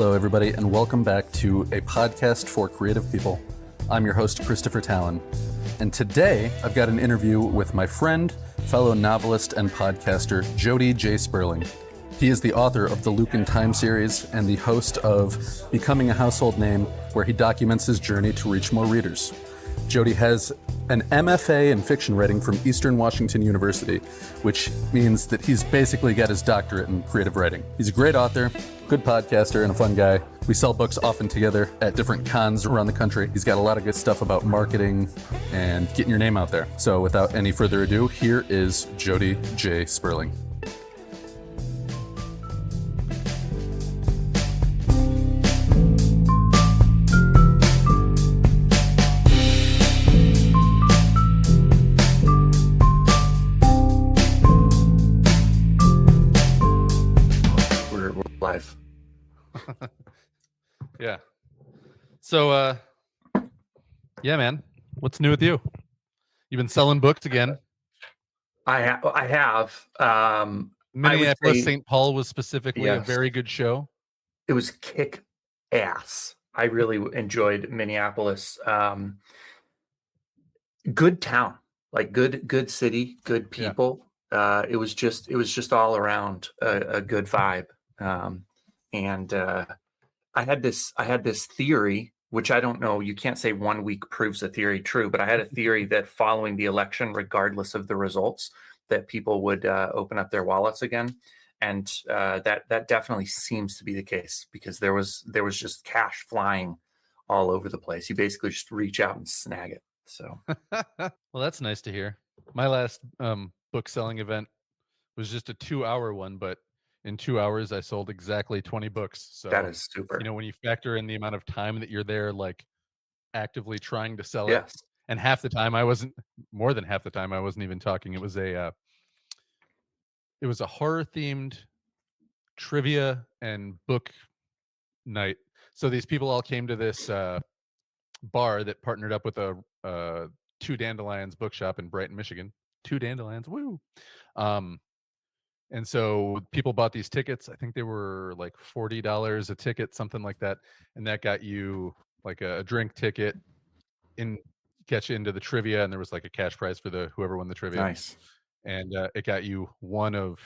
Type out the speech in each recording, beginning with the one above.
Hello, everybody, and welcome back to a podcast for creative people. I'm your host, Christopher Talon, and today I've got an interview with my friend, fellow novelist, and podcaster, Jody J. Sperling. He is the author of the Luke in Time series and the host of Becoming a Household Name, where he documents his journey to reach more readers. Jody has an MFA in fiction writing from Eastern Washington University, which means that he's basically got his doctorate in creative writing. He's a great author, good podcaster, and a fun guy. We sell books often together at different cons around the country. He's got a lot of good stuff about marketing and getting your name out there. So without any further ado, here is Jody J. Sperling. Life. Yeah. So, yeah, man. What's new with you? You've been selling books again. I have. Minneapolis St. Paul was specifically a Yes. very good show. It was kick ass. I really enjoyed Minneapolis. Good town, like good city, good people. It was just all around a good vibe. And I had this theory, which I don't know, you can't say 1 week proves a theory true, but I had a theory that following the election, regardless of the results, that people would open up their wallets again. And that definitely seems to be the case, because there was just cash flying all over the place. You basically just reach out and snag it. So Well, that's nice to hear. My last book selling event was just a 2-hour one, but in 2 hours I sold exactly 20 books. So that is super. you know, when you factor in the amount of time that you're there, like actively trying to sell Yes. it, and more than half the time I wasn't even talking. It was a horror themed trivia and book night. So these people all came to this bar that partnered up with a Two Dandelions bookshop in Brighton, Michigan. Two Dandelions, woo! And so people bought these tickets. I think they were like $40 a ticket, something like that. And that got you like a drink ticket, get you into the trivia, and there was like a cash prize for whoever won the trivia. Nice. And it got you one of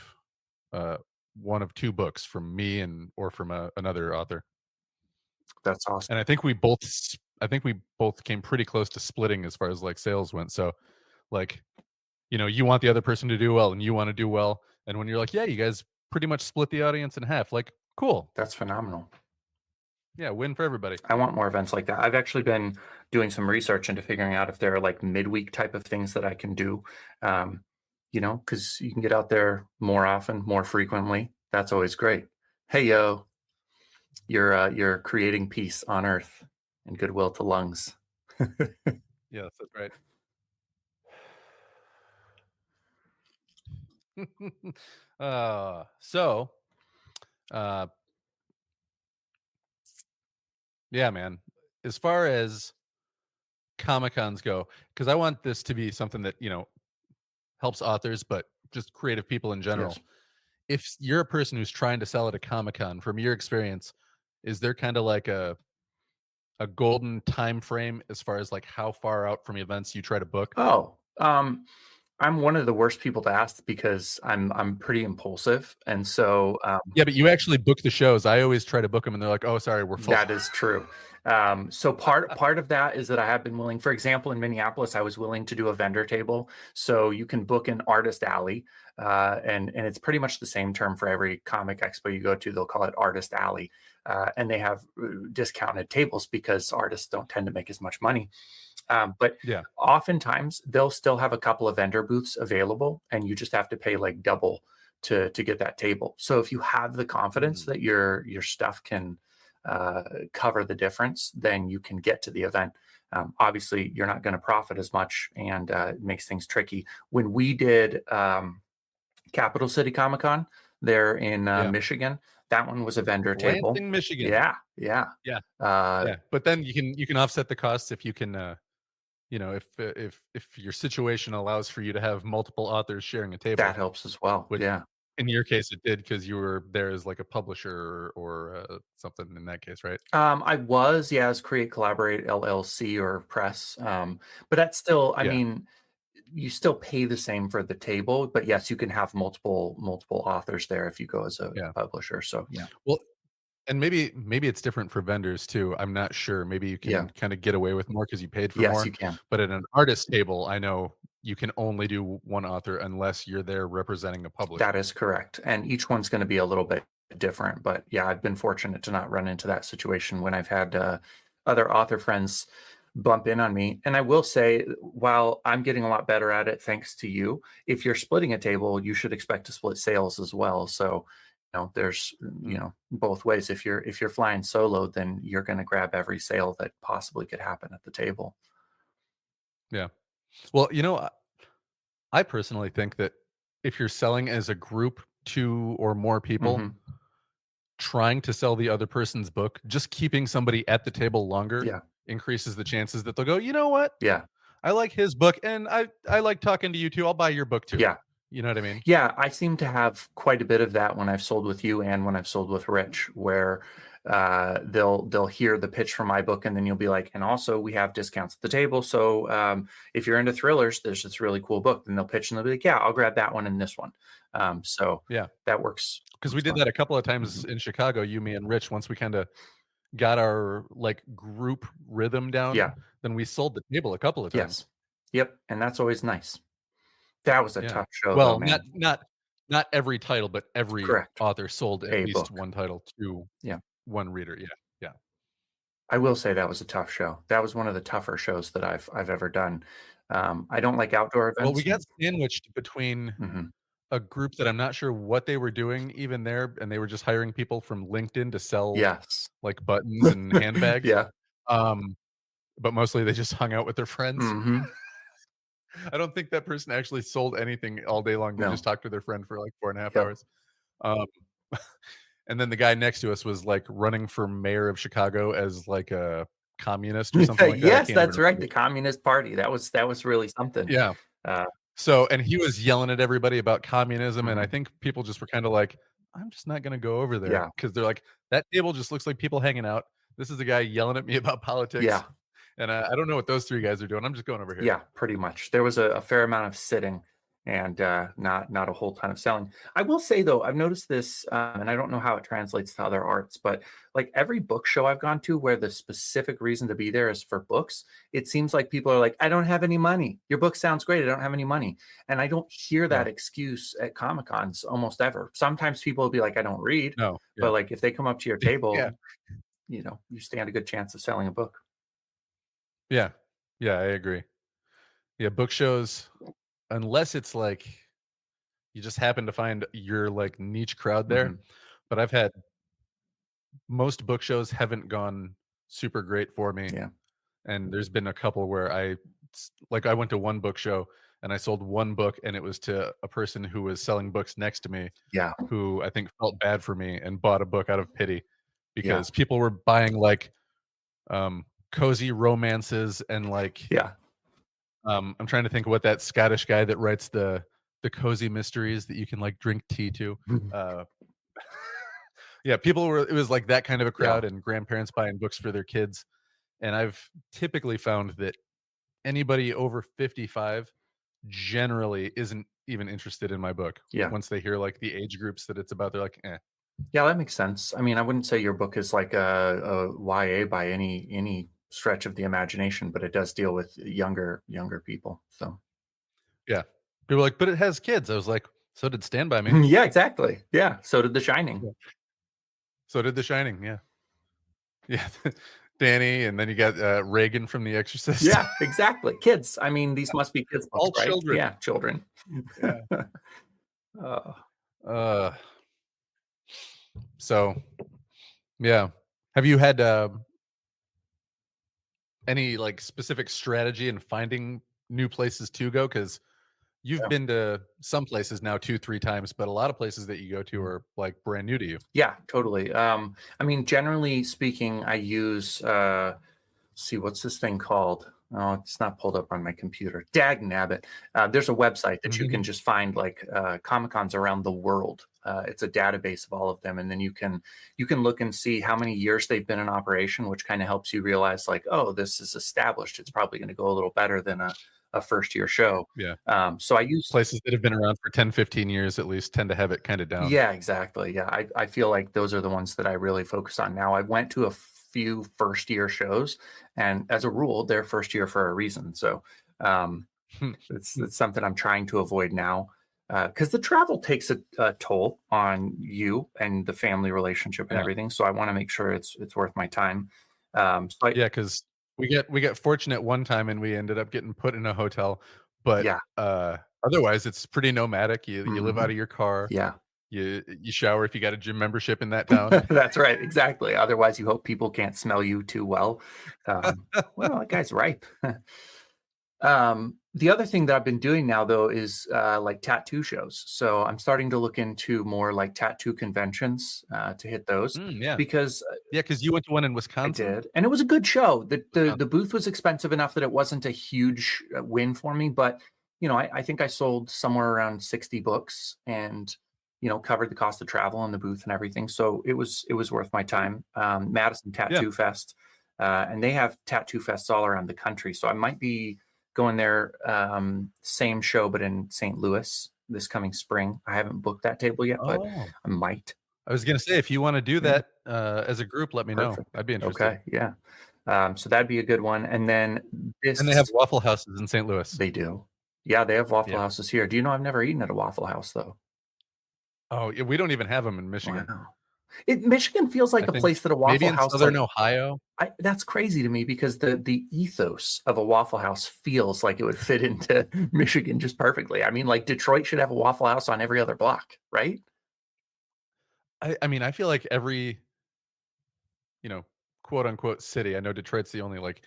two books from me or from another author. That's awesome. And I think we both came pretty close to splitting as far as like sales went. So like, you know, you want the other person to do well and you want to do well. And when you're like, yeah, you guys pretty much split the audience in half, like, cool. That's phenomenal. Yeah, win for everybody. I want more events like that. I've actually been doing some research into figuring out if there are like midweek type of things that I can do. You know, because you can get out there more often, more frequently. That's always great. Hey, yo, you're creating peace on earth and goodwill to lungs. Yes, that's right. Yeah, man. As far as Comic-Cons go, because I want this to be something that, you know, helps authors, but just creative people in general. Yes. If you're a person who's trying to sell at a Comic-Con, from your experience, is there kind of like a golden time frame as far as like how far out from events you try to book? Oh, I'm one of the worst people to ask because I'm pretty impulsive, and so Yeah, but you actually book the shows. I always try to book them, and they're like, "Oh, sorry, we're full." that is true. So part of that is that I have been willing. For example, in Minneapolis, I was willing to do a vendor table. So you can book an artist alley, and it's pretty much the same term for every comic expo you go to. They'll call it artist alley, and they have discounted tables because artists don't tend to make as much money. But Yeah. oftentimes they'll still have a couple of vendor booths available, and you just have to pay like double to get that table. So if you have the confidence that your stuff can cover the difference, then you can get to the event. Obviously, you're not going to profit as much, and it makes things tricky. When we did Capital City Comic Con there in Michigan, that one was a vendor table. Lansing, Michigan. Yeah. But then you can offset the costs if you can. You know, if your situation allows for you to have multiple authors sharing a table, that helps as well. Which, yeah. in your case, it did because you were there as like a publisher or something in that case, right? I was, yeah, as Create Collaborate LLC or press. But that's still, I Yeah, mean, you still pay the same for the table, but yes, you can have multiple authors there if you go as a yeah. publisher. So yeah, Well, and maybe it's different for vendors too. I'm not sure. Maybe you yeah, can kind of get away with more because you paid for yes, more. you can. But at an artist table, I know you can only do one author unless you're there representing a That publisher. is correct. And each one's going to be a little bit different. But yeah, I've been fortunate to not run into that situation when I've had other author friends bump in on me. And I will say, while I'm getting a lot better at it, thanks to you, if you're splitting a table, you should expect to split sales as well. So, there's, Mm, both ways. If you're flying solo, then you're going to grab every sale that possibly could happen at the table. yeah. Well, I personally think that if you're selling as a group, 2 or more people, Hmm. trying to sell the other person's book, just keeping somebody at the table longer Yeah. increases the chances that they'll go, "You know what? Yeah. I like his book and I like talking to you too. I'll buy your book too." Yeah. You know what I mean? Yeah, I seem to have quite a bit of that when I've sold with you and when I've sold with Rich, where they'll hear the pitch for my book, and then you'll be like, and also we have discounts at the table. So if you're into thrillers, there's this really cool book. Then they'll pitch and they'll be like, yeah, I'll grab that one and this one. So Yeah. that works. Because we Works did well. that a couple of Mhm. times in Chicago, you, me, and Rich, once we kinda got our, like, group rhythm down, Yeah. then we sold the table a couple of times. Yes. Yep. And that's always nice. That was a Yeah. tough show, though, Well, not man. not not every title, but every Correct. author sold at A least book. one title to Yeah. one reader. Yeah, yeah. I will say that was a tough show. That was one of the tougher shows that I've ever done. I don't like outdoor Well, we events. got sandwiched between Mhm. a group that I'm not sure what they were doing even there, and they were just hiring people from LinkedIn to sell, Yes. like, buttons and handbags, Yeah. um, but mostly they just hung out with their friends. Mhm. I don't think that person actually sold anything all day long. They just No. talked to their friend for, like, 4.5 Yep. hours. Um, and then the guy next to us was, like, running for mayor of Chicago as, like, a communist or something like that. I Yes, can't even that's right, remember. the Communist Party. That was really something. Yeah. Uh, So and he was yelling at everybody about communism, and I mhm. think people just were kinda like, "I'm just not gonna go over there Yeah. because 'cause they're like, "That table just looks like people hanging out. This is a guy yelling at me about politics, Yeah. and I don't know what those 3 guys are doing. I'm just going over here." Yeah, pretty much. There was a fair amount of sitting and not a whole ton of selling. I will say though, I've noticed this, and I don't know how it translates to other arts, but like every book show I've gone to where the specific reason to be there is for books, it seems like people are like, I don't have any money. Your book sounds great. I don't have any money. And I don't hear Yeah. that excuse at Comic Cons almost ever. Sometimes people will be like, I don't read, No. but Yeah. like if they come up to your Yeah. table, you stand a good chance of selling a book. Yeah. Yeah, I agree. Yeah, book shows, unless it's like you just happen to find your, like, niche crowd there, Hmm. but I've had most book shows haven't gone super great for me. Yeah. And there's been a couple where I went to one book show and I sold one book and it was to a person who was selling books next to me Yeah. who I think felt bad for me and bought a book out of pity Yeah. because people were buying like cozy romances and like Yeah. I'm trying to think of what that Scottish guy that writes the cozy mysteries that you can like drink tea to. Uh yeah, people were it was like that kind of a Yeah. crowd and grandparents buying books for their kids. And I've typically found that anybody over 55 generally isn't even interested in my book. Yeah. Once they hear, like, the age groups that it's about, they're like, "Eh." Yeah, that makes sense. I mean, I wouldn't say your book is like a YA by any stretch of the imagination, but it does deal with younger people. So Yeah. People are like, "But it has kids." I was like, "So did Stand By Me." yeah, exactly. Yeah. So did The Shining. Yeah. So did The Shining, yeah. Yeah. Danny, and then you got, Reagan from The Exorcist. Yeah, exactly. Kids. I mean, these must be kids books, All right? children. Yeah, children. Yeah. uh, Uh, so, yeah. Have you had, any, like, specific strategy in finding new places to go? Because you've yeah. been to some places now 2, 3 times, but a lot of places that you go to are, like, brand new to you. Yeah, totally. I mean, generally speaking, I use see what's this thing called? Oh, it's not pulled up on my computer. Dag nabbit. There's a website that you can Mhm. just find like Comic Cons around the world It's a database of all of them, and then you can look and see how many years they've been in operation, which kind of helps you realize like, oh, this is established. It's probably going to go a little better than a first year show. Yeah. So I use Places that have been around for 10, 15 years at least tend to have it kind of down. Yeah, exactly. Yeah, I feel like those are the ones that I really focus on now. I went to a few first year shows, and as a rule, they're first year for a reason. So um, it's something I'm trying to avoid now, because the travel takes a toll on you and the family relationship and Yeah. everything. So I want to make sure it's worth my time. So Yeah, because we got fortunate one time and we ended up getting put in a hotel, but yeah, otherwise it's pretty nomadic. You live out mhm, of your car. yeah. You shower if you got a gym membership in that town. That's right, exactly. Otherwise, you hope people can't smell you too well. Well, that guy's ripe. The other thing that I've been doing now, though, is like tattoo shows. So I'm starting to look into more like tattoo conventions to hit those Yeah. because Yeah, because you went to one in I Wisconsin? did, and it was a good show. The Wisconsin. booth was expensive enough that it wasn't a huge win for me, but I think I sold somewhere around 60 books, and covered the cost of travel and the booth and everything. So it was worth my time. Madison Yeah. Tattoo Fest, and they have tattoo fests all around the country. So I might be going there, same show but in St. Louis this coming spring. I haven't booked that table yet, but Oh. I might. I was gonna say, if you wanna do Yeah. that, as a group, let me know. Perfect. I'd be interested. Okay, yeah. So that'd be a good one. And then And they have this Waffle Houses in St. Louis. they do. Yeah, they have Waffle Yeah. Houses here. Do you know I've never eaten at a Waffle House though? Oh, yeah, we don't even have them in Michigan. Wow. Michigan feels I like a think place that a maybe Waffle in House Southern Ohio. that's crazy to me because the ethos of a Waffle House feels like it would fit into Michigan just perfectly. I mean, like Detroit should have a Waffle House on every other block, right? I mean, I feel like every, you know, quote unquote city. I know Detroit's the only like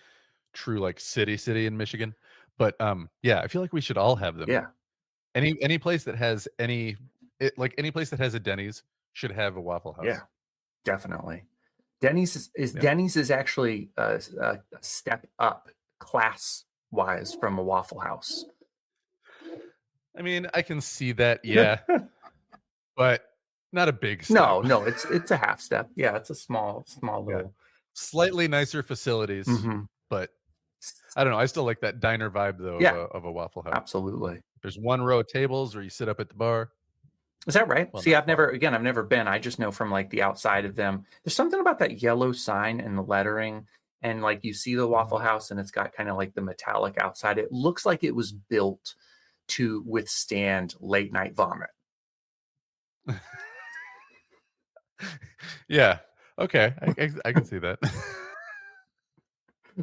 true like city in Michigan, but yeah, I feel like we should all have them. Yeah, Any place that has any place that has a Denny's should have a Waffle yeah, House. definitely. Denny's is Yeah. Denny's is actually a step up class wise from a Waffle House. I mean, I can see that, yeah, but not a big step. No, it's a half step. Yeah, it's a small Yeah. little. Slightly nicer facilities, Mhm. but I don't know. I still like that diner vibe though Yeah, of a Waffle House. absolutely. There's one row of tables where you sit up at the bar. Is that right? Well, See, not bar. I've never been. I just know from like the outside of them. There's something about that yellow sign and the lettering, and like you see the Waffle Mhm. House, and it's got kind of like the metallic outside. It looks like it was built to withstand late night vomit. Yeah. Okay. I can see that.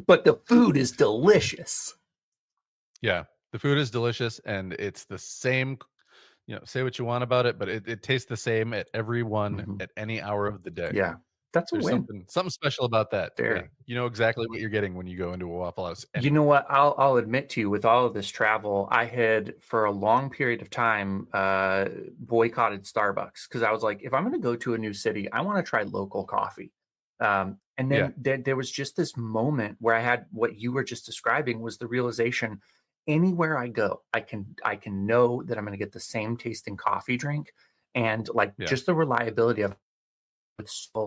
But the food is delicious. Yeah. The food is delicious and it's the same, say what you want about it, but it tastes the same at every one Mhm. at any hour of the day. Yeah, that's a There's win. something special about that. Yeah. Very. You know exactly what you're getting when you go into a Waffle House You know anywhere. what? I'll admit to you, with all of this travel, I had for a long period of time boycotted Starbucks because I was like, if I'm going to go to a new city, I want to try local coffee. And Yeah. then there was just this moment where I had what you were just describing was the realization: anywhere I go, I can know that I'm going to get the same tasting coffee drink, and like Yeah. just the reliability of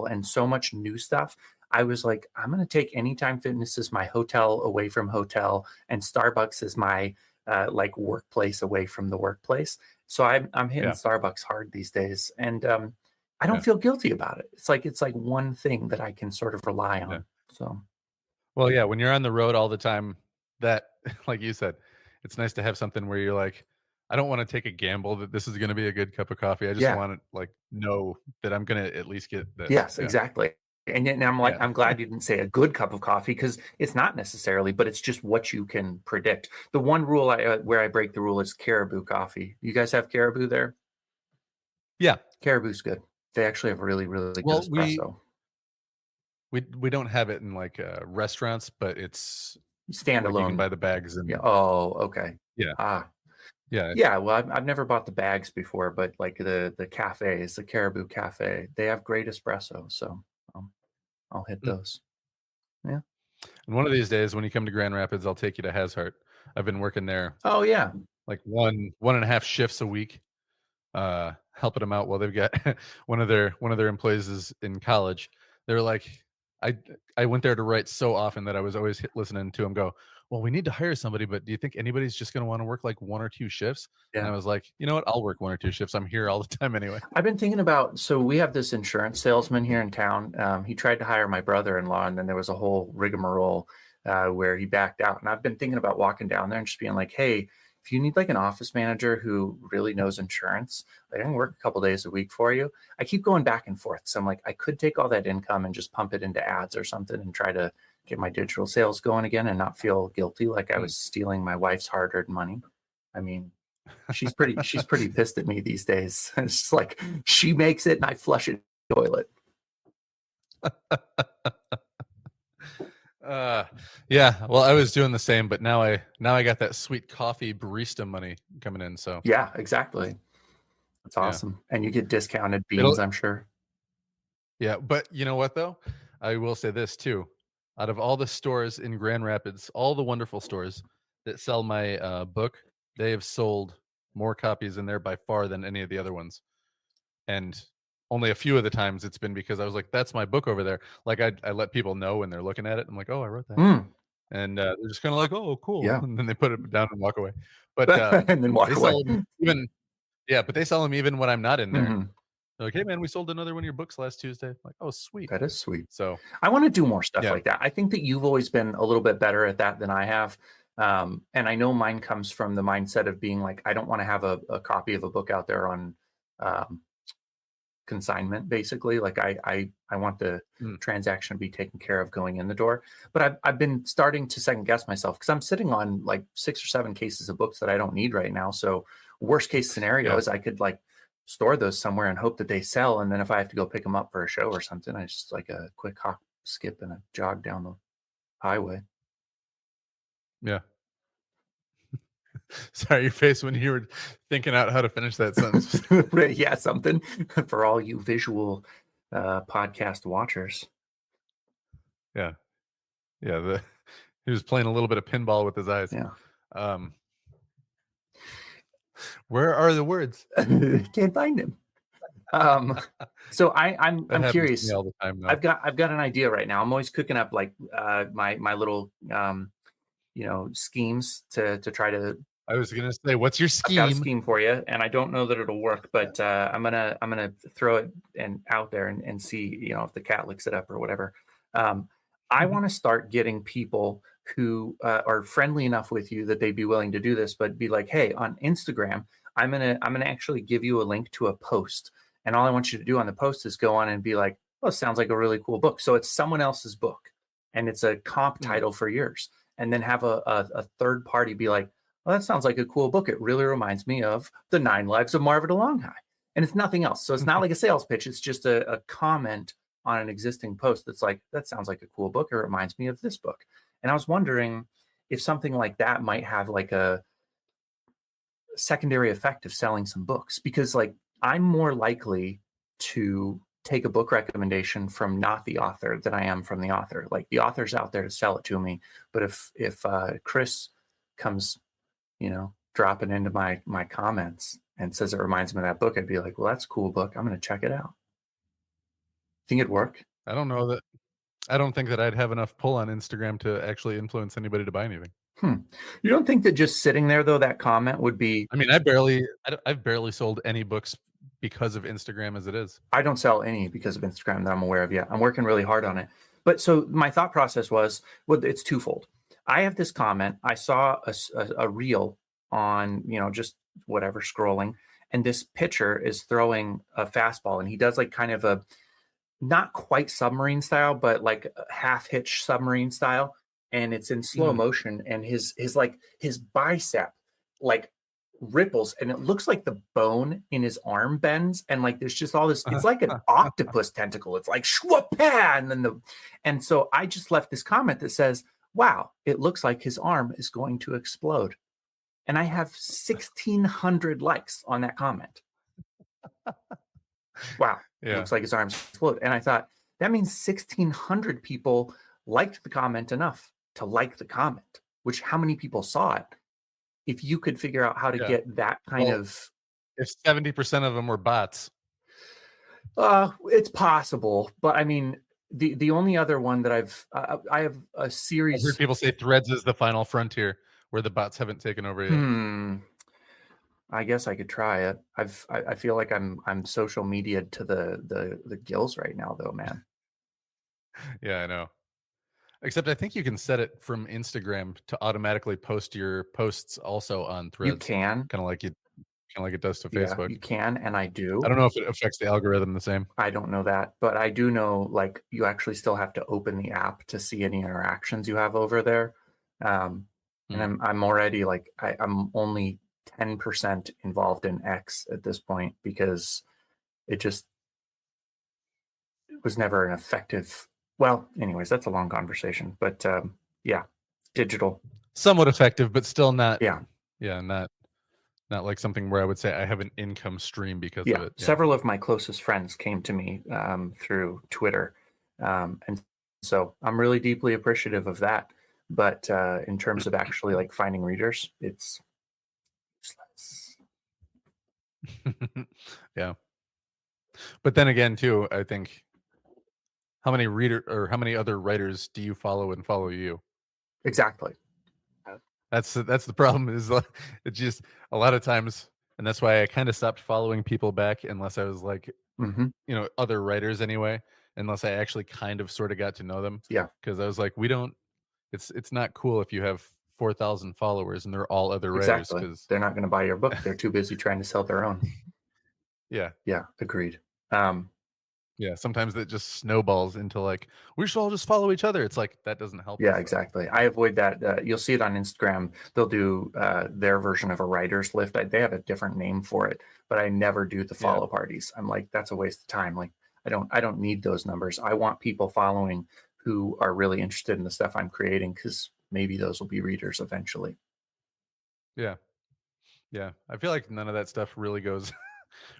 and so much new stuff. I was like, I'm going to take Anytime Fitness as my hotel away from hotel, and Starbucks as my like workplace away from the workplace. So I'm hitting Yeah. Starbucks hard these days, and I Yeah. don't feel guilty about it. It's like one thing that I can sort of rely Yeah. on. So Well, yeah, when you're on the road all the time, that like you said, it's nice to have something where you're like, I don't want to take a gamble that this is going to be a good cup of coffee. I just yeah, want to like know that I'm going to at least get this. yes, Yeah. exactly. And yet, I'm like, Yeah. I'm glad you didn't say a good cup of coffee because it's not necessarily, but it's just what you can predict. The one rule where I break the rule is caribou coffee. You guys have caribou there? Yeah. Caribou's good. They actually have really, really good Well, espresso. we don't have it in like restaurants, but it's like you can Standalone. buy the bags Yeah. and Oh, okay. yeah. Ah, Yeah. yeah. Well, I've never bought the bags before, but like the cafes, the Caribou Cafe, they have great espresso. So I'll hit Mm. those. Yeah. And one of these days when you come to Grand Rapids, I'll take you to Hazard. I've been working there Oh, yeah. like one and a half shifts a week. helping them out while they've got one of their employees is in college. They're like, I went there to write so often that I was always listening to them go, well, we need to hire somebody, but do you think anybody's just going to want to work like 1 or 2 shifts? And I Yeah. was like, you know what? I'll work 1 or 2 shifts. I'm here all the time anyway. I've been thinking about, so we have this insurance salesman here in town. He tried to hire my brother-in-law, and then there was a whole rigmarole where he backed out. And I've been thinking about walking down there and just being like, hey, if you need like an office manager who really knows insurance, like, I can work a couple days a week for you. I keep going back and forth. So I'm like, I could take all that income and just pump it into ads or something and try to get my digital sales going again and not feel guilty like I was stealing my wife's hard-earned money. I mean, she's pretty pissed at me these days. It's just like she makes it and I flush it in the toilet. Yeah, well, I was doing the same, but now I got that sweet coffee barista money coming in. So Yeah, exactly. That's awesome. And you get discounted beans, I'm sure. Yeah, but you know what though? I will say this too. Out of all the stores in Grand Rapids, all the wonderful stores that sell my book, they have sold more copies in there by far than any of the other ones. And only a few of the times it's been because I was like, that's my book over there. Like I let people know when they're looking at it. I'm like, oh, I wrote that. And they're just kind of like, oh, cool. Yeah. And then they put it down and walk away. But and then walk they away. sell them even, yeah, but they sell them even when I'm not in there. Mhm. They're like, hey man, we sold another one of your books last Tuesday. I'm like, oh, sweet. That is sweet. So I want to do more stuff Yeah. like that. I think that you've always been a little bit better at that than I have. And I know mine comes from the mindset of being like, I don't want to have a copy of a book out there on consignment, basically. Like I want the transaction to be taken care of going in the door. But I've been starting to second guess myself because I'm sitting on like 6 or 7 cases of books that I don't need right now. So worst case scenario is I could like store those somewhere and hope that they sell. And then if I have to go pick them up for a show or something, I just like a quick hop, skip, and a jog down the highway. Yeah. Sorry, your face when you were thinking out how to finish that sentence. Yeah, something for all you visual podcast watchers. Yeah. Yeah. He was playing a little bit of pinball with his eyes. Yeah. Where are the words? Can't find him. So I'm curious. All the time now. I've got an idea right now. I'm always cooking up like my little schemes to try to. I was gonna say, what's your scheme? I've got a scheme for you, and I don't know that it'll work, but I'm gonna throw it out there and see if the cat licks it up or whatever. I want to start getting people who are friendly enough with you that they'd be willing to do this, but be like, hey, on Instagram, I'm gonna actually give you a link to a post, and all I want you to do on the post is go on and be like, oh, it sounds like a really cool book. So it's someone else's book, and it's a comp title for yours, and then have a third party be like, well, that sounds like a cool book. It really reminds me of The 9 Lives of Marva DeLonghi. And it's nothing else. So it's not like a sales pitch. It's just a comment on an existing post that's like, that sounds like a cool book. It reminds me of this book. And I was wondering if something like that might have like a secondary effect of selling some books, because like I'm more likely to take a book recommendation from not the author than I am from the author. Like the author's out there to sell it to me. But if Chris comes dropping into my comments and says it reminds me of that book, I'd be like, well, that's a cool book. I'm going to check it out. Think it'd work? I don't know that. I don't think that I'd have enough pull on Instagram to actually influence anybody to buy anything. You don't think that just sitting there though, that comment would be? I mean, I've barely sold any books because of Instagram as it is. I don't sell any because of Instagram that I'm aware of yet. I'm working really hard on it. But so my thought process was, well, it's twofold. I have this comment. I saw a reel on, just whatever scrolling, and this pitcher is throwing a fastball, and he does like kind of a not quite submarine style, but like half hitch submarine style, and it's in slow motion, and his bicep like ripples, and it looks like the bone in his arm bends, and like there's just all this. It's like an octopus tentacle. It's like shwapa, and then and so I just left this comment that says, wow, it looks like his arm is going to explode. And I have 1,600 likes on that comment. Wow, it looks like his arms explode. And I thought, that means 1,600 people liked the comment enough to like the comment, which how many people saw it? If you could figure out how to get that kind of If 70% of them were bots. It's possible, but I mean, the only other one that I have a I've series. heard people say Threads is the final frontier where the bots haven't taken over yet. I guess I could try it. I feel like I'm social media to the gills right now, though, man. Yeah, I know. Except I think you can set it from Instagram to automatically post your posts also on You Threads, can, kind of like it does to yeah, Facebook. you can, and I do. I don't know if it affects the algorithm the same. I don't know that, but I do know like you actually still have to open the app to see any interactions you have over there. And I'm already like I'm only 10% involved in X at this point because it was never an effective. Well, anyways, that's a long conversation, but yeah, digital. Somewhat effective, but still not. Yeah. Yeah, not like something where I would say I have an income stream because of Yeah, it. Yeah. several of my closest friends came to me through Twitter, and so I'm really deeply appreciative of that. But in terms of actually like finding readers, it's useless. Yeah. But then again, too, I think how many other writers do you follow and follow you? Exactly. That's the problem. Is it's just a lot of times, and that's why I kind of stopped following people back unless I was like, Hmm. other writers anyway. Unless I actually kind of sort of got to know them. Yeah, Because I was like, we don't. It's not cool if you have 4,000 followers and they're all other writers. exactly. Because They're not going to buy your book. They're too busy trying to sell their own. yeah, Yeah, agreed. Um, yeah. Sometimes that just snowballs into like we should all just follow each other. It's like that doesn't help. Yeah, us, exactly. I avoid that. You'll see it on Instagram. They'll do their version of a writer's lift. They have a different name for it, but I never do the Yeah. follow parties. I'm like, that's a waste of time. Like, I don't need those numbers. I want people following who are really interested in the stuff I'm creating because maybe those will be readers eventually. Yeah. Yeah. I feel like none of that stuff really goes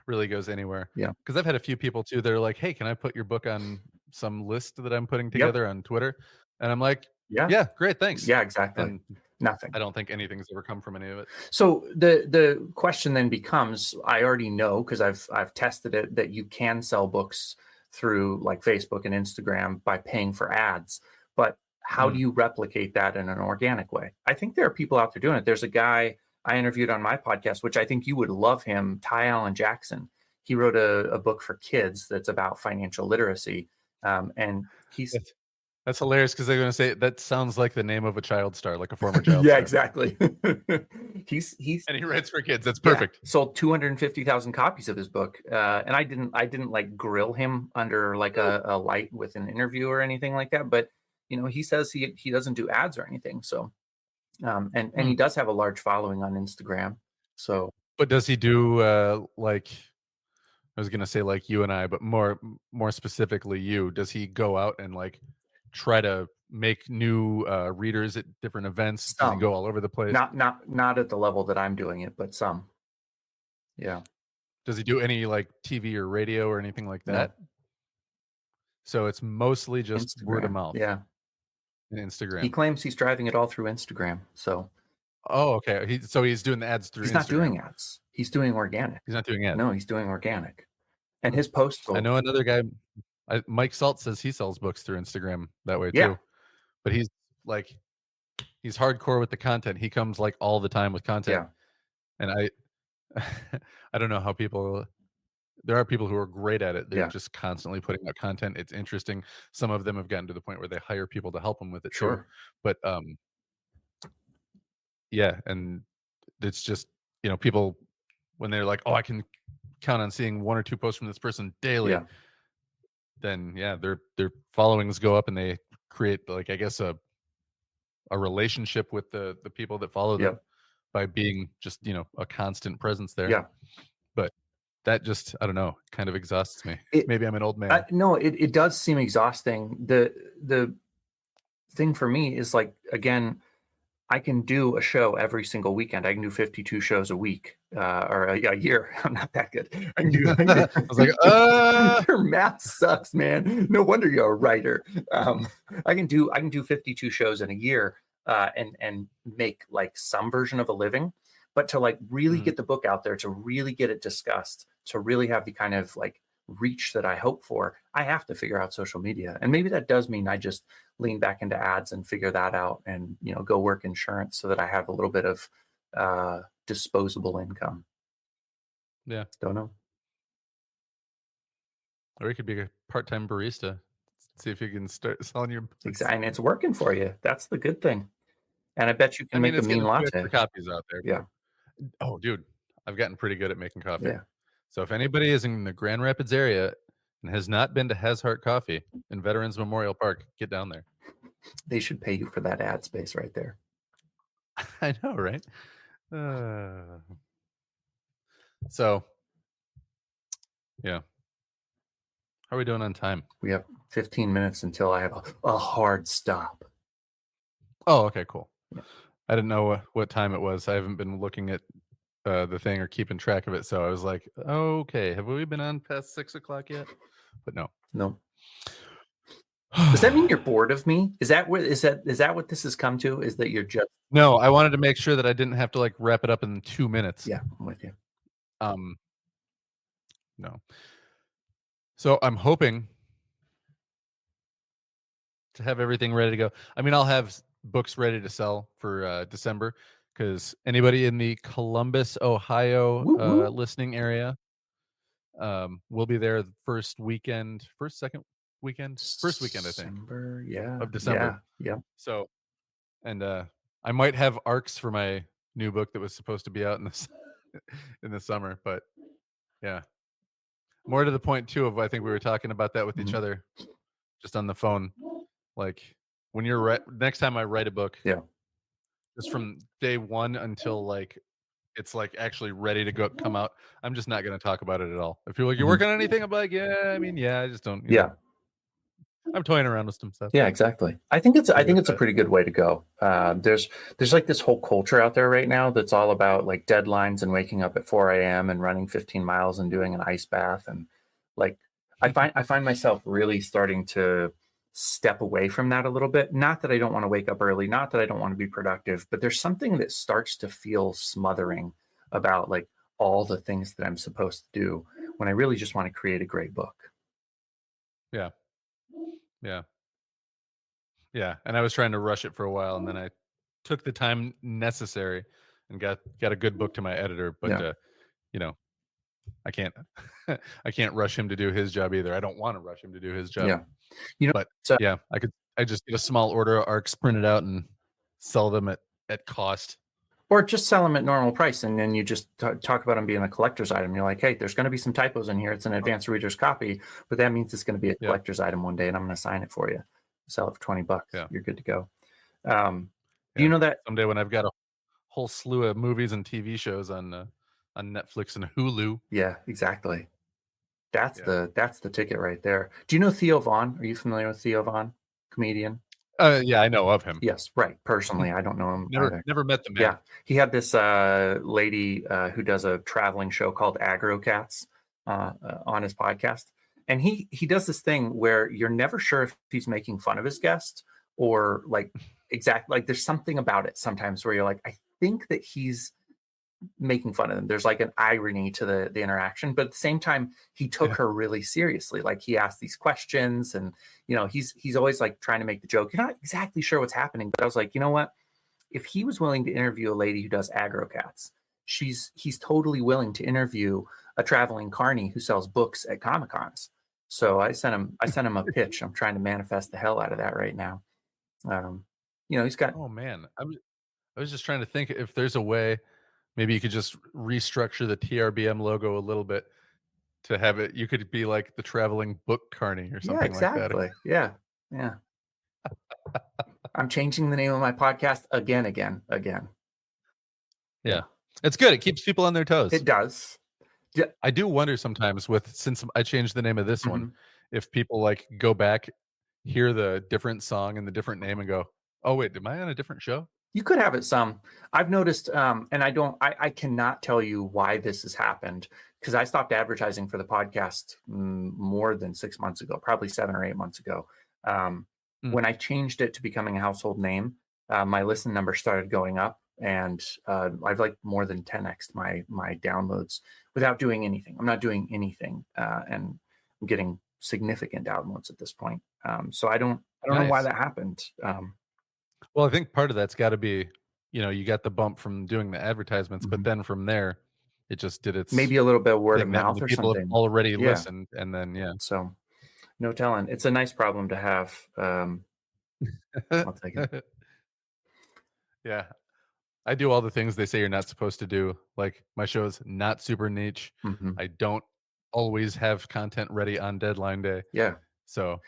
really goes anywhere. Yeah. Because I've had a few people too. They're like, "Hey, can I put your book on some list that I'm putting Yep. together on Twitter?" And I'm like, Yeah. "Yeah, great, thanks." Yeah. Exactly. And Nothing. I don't think anything's ever come from any of it. So the question then becomes, I already know because I've tested it that you can sell books through like Facebook and Instagram by paying for ads, but how do you replicate that in an organic way? I think there are people out there doing it. There's a guy I interviewed on my podcast, which I think you would love him, Ty Allen Jackson. He wrote a book for kids that's about financial literacy, and he's That's hilarious because they're going to say that sounds like the name of a child star, like a former child yeah, star. exactly. he's And he writes for kids. That's yeah, perfect. sold 250,000 copies of his book, and I didn't like grill him under like a light with an interview or anything like that. But he says he doesn't do ads or anything. So, and he does have a large following on Instagram. So, But does he do like I was going to say like you and I, but more specifically you? Does he go out and like try to make new readers at different events? Does he go all over the place? not at the level that I'm doing it, but some. Yeah. Does he do any like TV or radio or anything like No. that? So it's mostly just word of Instagram. mouth. Yeah. And Instagram. He claims he's driving it all through Instagram. So. Oh, okay. So he's doing the ads through. He's Instagram. Not doing ads. He's doing organic. He's not doing ads. No, he's doing organic. And his posts. I know another guy. Mike Salt says he sells books through Instagram that way Yeah. too. But he's hardcore with the content. He comes like all the time with content. Yeah. And I don't know how there are people who are great at it. They're Yeah. just constantly putting out content. It's interesting. Some of them have gotten to the point where they hire people to help them with it too. But yeah, and it's just, people when they're like, "Oh, I can count on seeing one or two posts from this person daily." Yeah. Then their followings go up and they create like I guess a relationship with the people that follow them by being just a constant presence there. Yeah. But that just I don't know, kind of exhausts me. Maybe I'm an old man. No, it does seem exhausting. The thing for me is like, again, I can do a show every single weekend. I can do 52 shows a week or a year. I'm not that good. I was like, your math sucks, man. No wonder you're a writer. I can do 52 shows in a year and make like some version of a living. but to like really get the book out there, to really get it discussed, to really have the kind of like reach that I hope for, I have to figure out social media. And maybe that does mean I just lean back into ads and figure that out and, you know, go work insurance so that I have a little bit of disposable income. Yeah. Don't know. Or you could be a part-time barista. See if you can start selling your books. Exactly. And it's working for you. That's the good thing. And I bet you can make a it's mean getting a few latte. extra copies out there. Yeah. Oh, dude, I've gotten pretty good at making coffee. Yeah. So if anybody is in the Grand Rapids area and has not been to Has Heart Coffee in Veterans Memorial Park, get down there. They should pay you for that ad space right there. I know, right? So, yeah. How are we doing on time? We have 15 minutes until I have a hard stop. Oh, okay, cool. Yeah. I didn't know what time it was. I haven't been looking at the thing or keeping track of it. So I was like, okay, have we been on past 6 o'clock yet? But no. No. Does that mean you're bored of me? Is that what this has come to? Is that you're just No, I wanted to make sure that I didn't have to like wrap it up in 2 minutes. Yeah, I'm with you. No. So I'm hoping to have everything ready to go. I mean, I'll have books ready to sell for December because anybody in the Columbus, Ohio listening area will be there the first weekend, first weekend, I think. Of December. Yeah. So, and I might have arcs for my new book that was supposed to be out in the in the summer, but yeah. More to the point too of I think we were talking about that with each other just on the phone. Like when you're next time I write a book, just from day one until like it's like actually ready to come out, I'm just not going to talk about it at all. If you're like, you're working on anything, I'm like, yeah, I mean, yeah, I just don't. You know, I'm toying around with some stuff. Yeah, exactly. I think it's a pretty good way to go. There's like this whole culture out there right now that's all about like deadlines and waking up at 4 a.m. and running 15 miles and doing an ice bath. And like, I find myself really starting to step away from that a little bit. Not that I don't want to wake up early, not that I don't want to be productive, but there's something that starts to feel smothering about like all the things that I'm supposed to do when I really just want to create a great book. Yeah. And I was trying to rush it for a while, and then I took the time necessary and got a good book to my editor. But you know, I can't I can't rush him to do his job either. I don't want to rush him to do his job. Yeah, you know, but I just get a small order of arcs printed out and sell them at cost. Or just sell them at normal price, and then you just talk about them being a collector's item. You're like, hey, there's going to be some typos in here. It's an advanced reader's copy, but that means it's going to be a collector's item one day, and I'm going to sign it for you. Sell it for $20. Yeah. You're good to go. Do you know that someday when I've got a whole slew of movies and TV shows on Netflix and Hulu? Yeah, exactly. That's the ticket right there. Do you know Theo Vaughn? Are you familiar with Theo Vaughn, comedian? Yeah, I know of him. Yes, right. Personally, I don't know him either. Never met the man. Yeah, he had this lady who does a traveling show called Agro Cats on his podcast, and he does this thing where you're never sure if he's making fun of his guest or like exactly like there's something about it sometimes where you're like, I think that he's making fun of them. There's like an irony to the interaction, but at the same time, he took her really seriously. Like he asked these questions, and you know, he's always like trying to make the joke. You're not exactly sure what's happening, but I was like, you know what? If he was willing to interview a lady who does agro cats, he's totally willing to interview a traveling carny who sells books at Comic Cons. So I sent him a pitch. I'm trying to manifest the hell out of that right now. You know, he's got. Oh man, I was just trying to think if there's a way. Maybe you could just restructure the TRBM logo a little bit to have it. You could be like the traveling book carny or something like that. Yeah. I'm changing the name of my podcast again. Yeah. It's good. It keeps people on their toes. It does. I do wonder sometimes since I changed the name of this one, if people like go back, hear the different song and the different name and go, oh wait, am I on a different show? You could have it some. I've noticed, and I cannot tell you why this has happened because I stopped advertising for the podcast more than 6 months ago, probably 7 or 8 months ago. When I changed it to becoming a household name, my listen number started going up and I've like more than 10x my downloads without doing anything. I'm not doing anything, and I'm getting significant downloads at this point. So I don't know why Nice. that happened. Well, I think part of that's got to be, you got the bump from doing the advertisements, but Mhm. then from there, it just did its Maybe a little bit of word of thing that mouth many or people have something. already Yeah. listened, and then yeah. So no telling. It's a nice problem to have. I'll take it. Yeah, I do all the things they say you're not supposed to do. Like my show's not super niche. Hmm. I don't always have content ready on deadline day. Yeah. So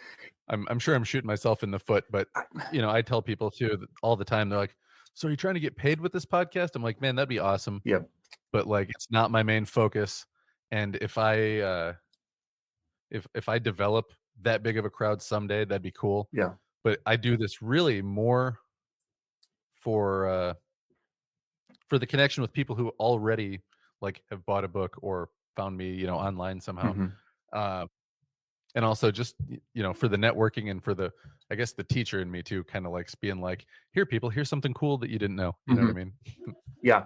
I'm sure I'm shooting myself in the foot, but I, I tell people too that all the time. They're like, "So are you trying to get paid with this podcast?" I'm like, "Man, that'd be awesome." yeah. But like it's not my main focus. And if I develop that big of a crowd someday, that'd be cool. Yeah. But I do this really more for for the connection with people who already like have bought a book or found me, online somehow. Hmm. Uh, and also just for the networking and for the, I guess, the teacher in me too, kind of likes being like, here people, here's something cool that you didn't know. You know what Hmm. I mean? Yeah.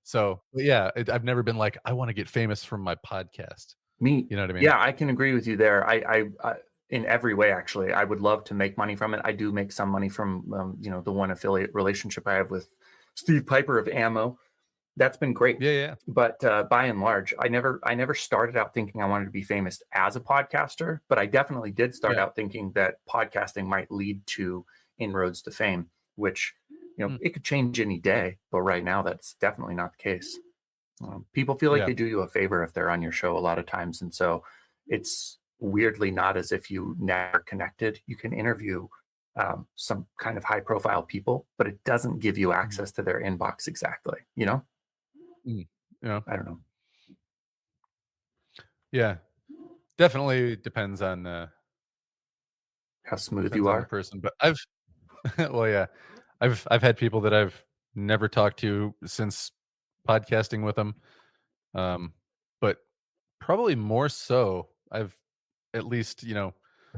So but yeah, I've never been like, I want to get famous from my podcast. Me. You know what I mean? Yeah, I can agree with you there. I in every way, actually, I would love to make money from it. I do make some money from, the one affiliate relationship I have with Steve Piper of Ammo. That's been great. Yeah, yeah. But by and large, I never started out thinking I wanted to be famous as a podcaster, but I definitely did start Yeah. out thinking that podcasting might lead to inroads to fame, which, Mm. it could change any day. But right now, that's definitely not the case. People feel like Yeah. they do you a favor if they're on your show a lot of times. And so it's weirdly not as if you never connected. You can interview some kind of high profile people, but it doesn't give you Mm. access to their inbox exactly. Mm. Yeah. I don't know. Yeah. Definitely How smooth depends you on the are. person. But I've well, yeah. I've had people that I've never talked to since podcasting with them. But probably more so, I've at least,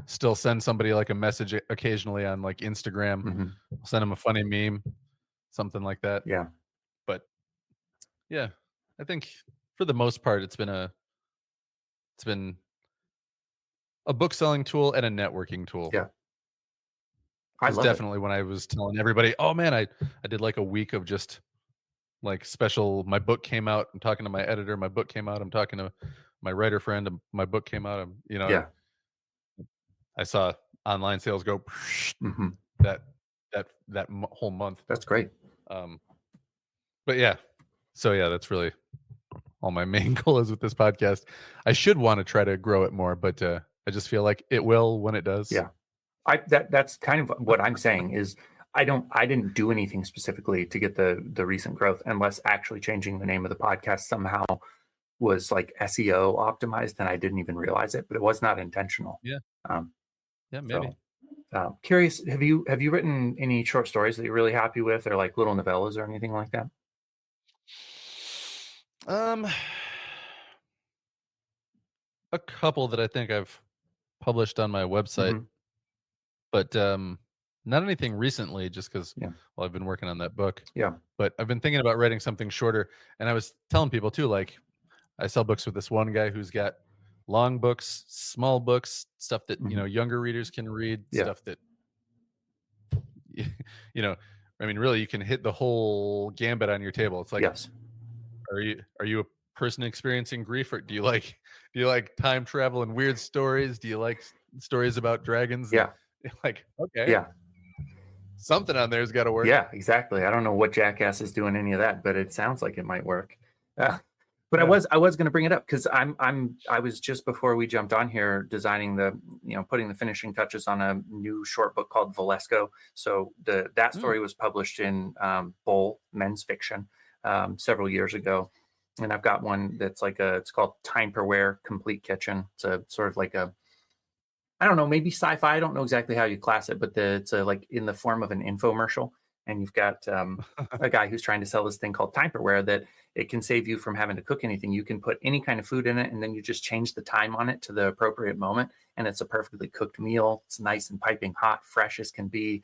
still send somebody like a message occasionally on like Instagram. Hmm. I'll send them a funny meme, something like that. Yeah. But yeah, I think for the most part it's been a book selling tool and a networking tool. Yeah. I Because love it. definitely when I was telling everybody, oh man, I did like a week of just like special, my book came out, I'm talking to my editor, my book came out, I'm talking to my writer friend, my book came out, Yeah. I saw online sales go Hmm. that whole month. That's great. Um, but yeah, so yeah, that's really all my main goal is with this podcast. I should want to try to grow it more, but I just feel like it will when it does. Yeah. That's kind of what I'm saying is I didn't do anything specifically to get the recent growth unless actually changing the name of the podcast somehow was like SEO optimized and I didn't even realize it, but it was not intentional. Yeah, Um, yeah, maybe. so curious, have you written any short stories that you're really happy with or like little novellas or anything like that? Um, a couple that I think I've published on my website, Hmm. but not anything recently, just because Yeah. well, I've been working on that book. Yeah. But I've been thinking about writing something shorter, and I was telling people too, like I sell books with this one guy who's got long books, small books, stuff that Hmm. younger readers can read, Yeah. stuff that you know. I mean, really, you can hit the whole gambit on your table. It's like, Yes. are you a person experiencing grief, or do you like time travel and weird stories? Do you like stories about dragons? And Yeah. like, okay, Yeah. something on there's got to work. Yeah, exactly. I don't know what jackass is doing any of that, but it sounds like it might work. But Yeah. I was going to bring it up because I was just before we jumped on here designing putting the finishing touches on a new short book called Valesco. So that Mm. story was published in Bowl Men's Fiction several years ago, and I've got one that's it's called Timerware Complete Kitchen. It's a sort of like a, I don't know, maybe sci-fi. I don't know exactly how you class it, but it's like in the form of an infomercial. And you've got a guy who's trying to sell this thing called Timerware that it can save you from having to cook anything. You can put any kind of food in it, and then you just change the time on it to the appropriate moment, and it's a perfectly cooked meal. It's nice and piping hot, fresh as can be.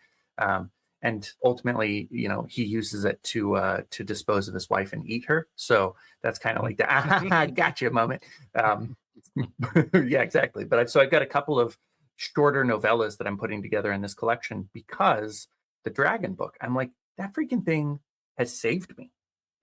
and ultimately, he uses it to dispose of his wife and eat her. So that's kind of like the gotcha moment. Yeah, exactly. But I've got a couple of shorter novellas that I'm putting together in this collection, because the dragon book, I'm like, that freaking thing has saved me.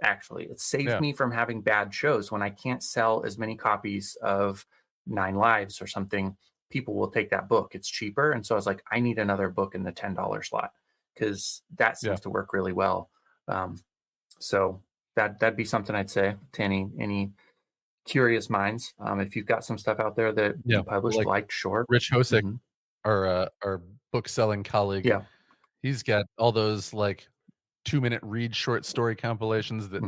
Actually, it saved me from having bad shows. When I can't sell as many copies of 9 Lives or something, people will take that book. It's cheaper. And so I was like, I need another book in the $10 slot, because that seems to work really well. So that'd be something I'd say to any curious minds. If you've got some stuff out there that you published, like short. Rich Hosick, our book selling colleague, he's got all those like 2-minute read short story compilations that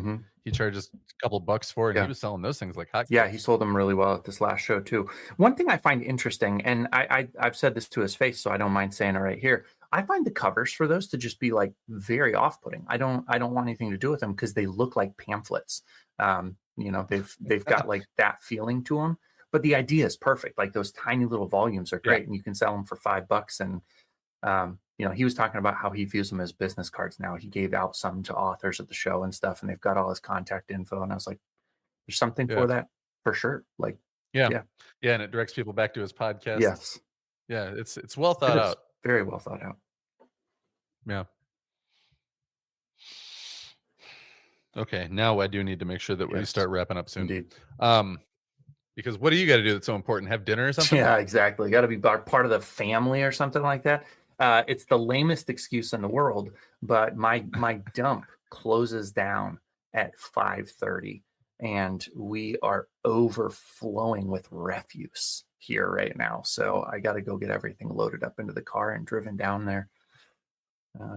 he charges a couple bucks for, and he was selling those things like hotcakes. Yeah, he sold them really well at this last show too. One thing I find interesting, and I've said this to his face, so I don't mind saying it right here. I find the covers for those to just be like very off-putting. I don't want anything to do with them because they look like pamphlets. They've got like that feeling to them. But the idea is perfect. Like those tiny little volumes are great, and you can sell them for $5. And he was talking about how he views them as business cards now. He gave out some to authors at the show and stuff, and they've got all his contact info. And I was like, there's something for that for sure. Like, and it directs people back to his podcast. Yes. Yeah, it's well thought out. Very well thought out. Yeah. Okay, now I do need to make sure that we start wrapping up soon. Indeed. Because what do you got to do that's so important? Have dinner or something? Yeah, exactly. Got to be part of the family or something like that. It's the lamest excuse in the world, but my dump closes down at 5:30, and we are overflowing with refuse here right now. So I got to go get everything loaded up into the car and driven down there.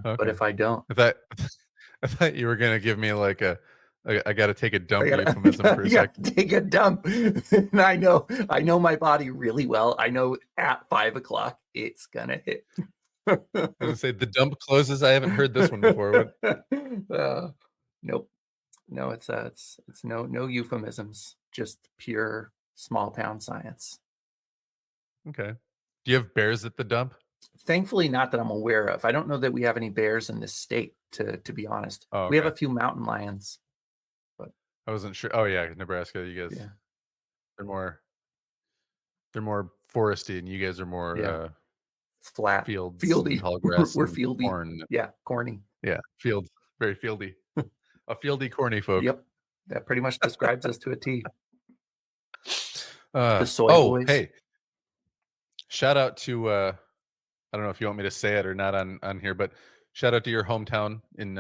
But if I don't, I thought you were gonna give me like I got to take a dump euphemism for a second. Take a dump. And I know my body really well. I know at 5:00 it's gonna hit. I was gonna say the dump closes. I haven't heard this one before. Nope. No, it's no euphemisms. Just pure small town science. Okay. Do you have bears at the dump? Thankfully, not that I'm aware of. I don't know that we have any bears in this state, to be honest. Oh, okay. We have a few mountain lions, but I wasn't sure. Oh yeah, Nebraska. You guys, they're more foresty, and you guys are more flat, fields, fieldy. Tall grass. We're fieldy. Corn. Yeah, corny. Yeah, very fieldy. A fieldy, corny folk. Yep, that pretty much describes us to a T. The soy boys. Hey, shout out to I don't know if you want me to say it or not on here, but shout out to your hometown in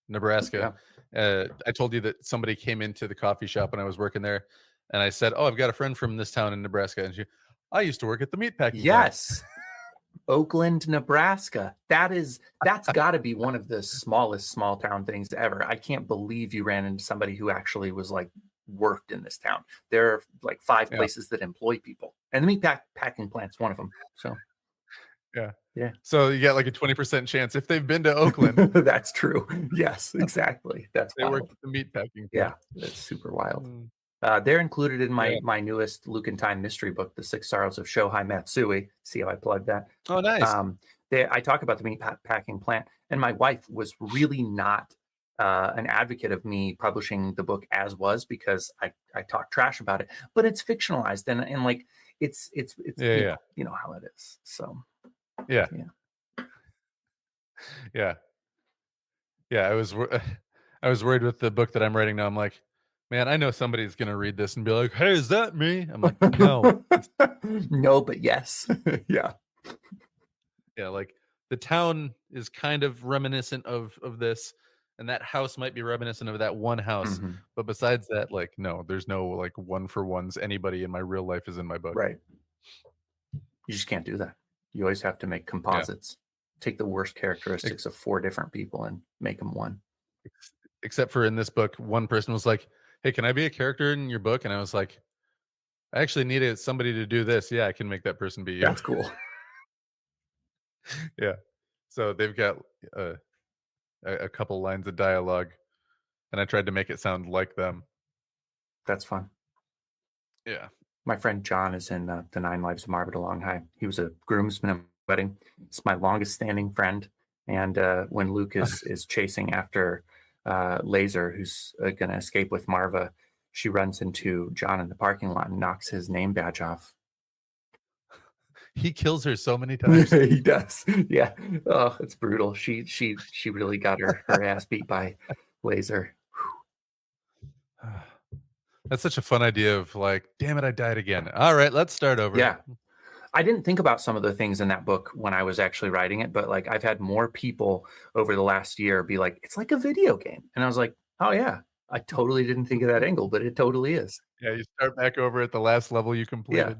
Nebraska. I told you that somebody came into the coffee shop when I was working there, and I said, "Oh, I've got a friend from this town in Nebraska," and I used to work at the meatpacking plant. Oakland, Nebraska. That's got to be one of the smallest small town things ever. I can't believe you ran into somebody who actually was like worked in this town. There are like 5 places that employ people, and the meatpacking plant's one of them. So yeah. So you got like a 20% chance if they've been to Oakland. That's true. Yes, exactly. That's they wild. work at the meatpacking plant. Yeah, that's super wild. They're included in my newest Luke and Time mystery book, The Six Sorrows of Shohei Matsui. See how I plugged that? Oh, nice. I talk about the meatpacking plant, and my wife was really not an advocate of me publishing the book as was, because I talk trash about it, but it's fictionalized and like it's you know how it is. So yeah. I was worried with the book that I'm writing now. I'm like, man, I know somebody's gonna read this and be like, "Hey, is that me?" I'm like, no, no, but yes, yeah, like the town is kind of reminiscent of this, and that house might be reminiscent of that one house, but besides that, like, no, there's no like one for ones. Anybody in my real life is in my book, right? You just can't do that. You always have to make composites. Take the worst characteristics of 4 different people and make them one. Except for in this book, one person was like, "Hey, can I be a character in your book?" And I was like, "I actually needed somebody to do this. Yeah, I can make that person be you." That's cool. Yeah. So they've got a couple lines of dialogue, and I tried to make it sound like them. That's fun. Yeah. My friend John is in the 9 Lives of Margaret Along High. He was a groomsman at my wedding. It's my longest standing friend. And when Luke is chasing after Laser, who's going to escape with Marva, she runs into John in the parking lot and knocks his name badge off. He kills her so many times. He does. Yeah. Oh, it's brutal. She really got her ass beat by Laser. That's such a fun idea of like, damn it, I died again. All right, let's start over. Yeah. I didn't think about some of the things in that book when I was actually writing it, but like I've had more people over the last year be like, it's like a video game. And I was like, oh yeah, I totally didn't think of that angle, but it totally is. Yeah, you start back over at the last level you completed.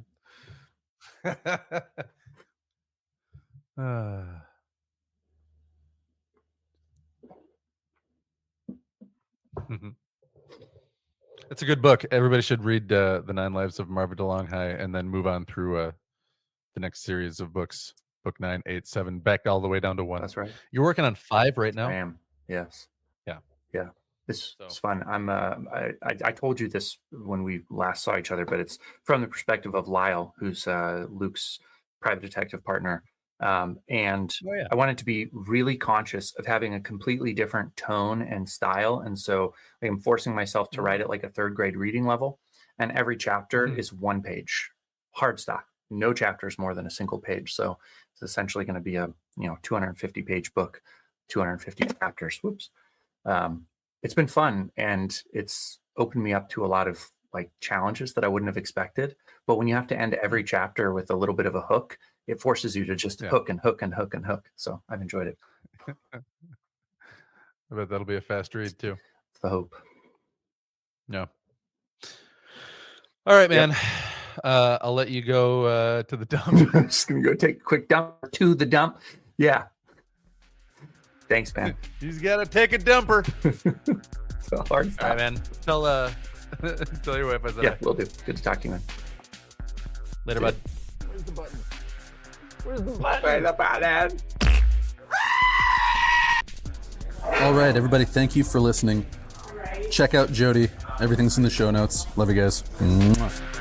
It's a good book. Everybody should read The 9 Lives of Marva DeLonghi and then move on through the next series of books, book 9, 8, 7, back all the way down to 1. That's right. You're working on 5 right now? I am. Yes. Yeah. Yeah. It's fun. I told you this when we last saw each other, but it's from the perspective of Lyle, who's Luke's private detective partner. And I wanted to be really conscious of having a completely different tone and style. And so I'm forcing myself to write at like a 3rd grade reading level. And every chapter is 1 page, hard stop. No chapters more than a single page. So it's essentially going to be a 250 page book, 250 chapters. Whoops. It's been fun, and it's opened me up to a lot of like challenges that I wouldn't have expected. But when you have to end every chapter with a little bit of a hook, it forces you to just hook and hook and hook and hook. So I've enjoyed it. I bet that'll be a fast read too. It's the hope. No. All right, man. Yep. I'll let you go to the dump. I'm just going to go take a quick dump to the dump. Yeah. Thanks, man. He's got to take a dumper. It's a hard stop. All right, man. Tell your wife I said yeah, will do. Good to talk to you, man. Later, bud. Where's the button? Where's the button? Where's the button? All right, everybody. Thank you for listening. Check out Jody. Everything's in the show notes. Love you guys. Mwah.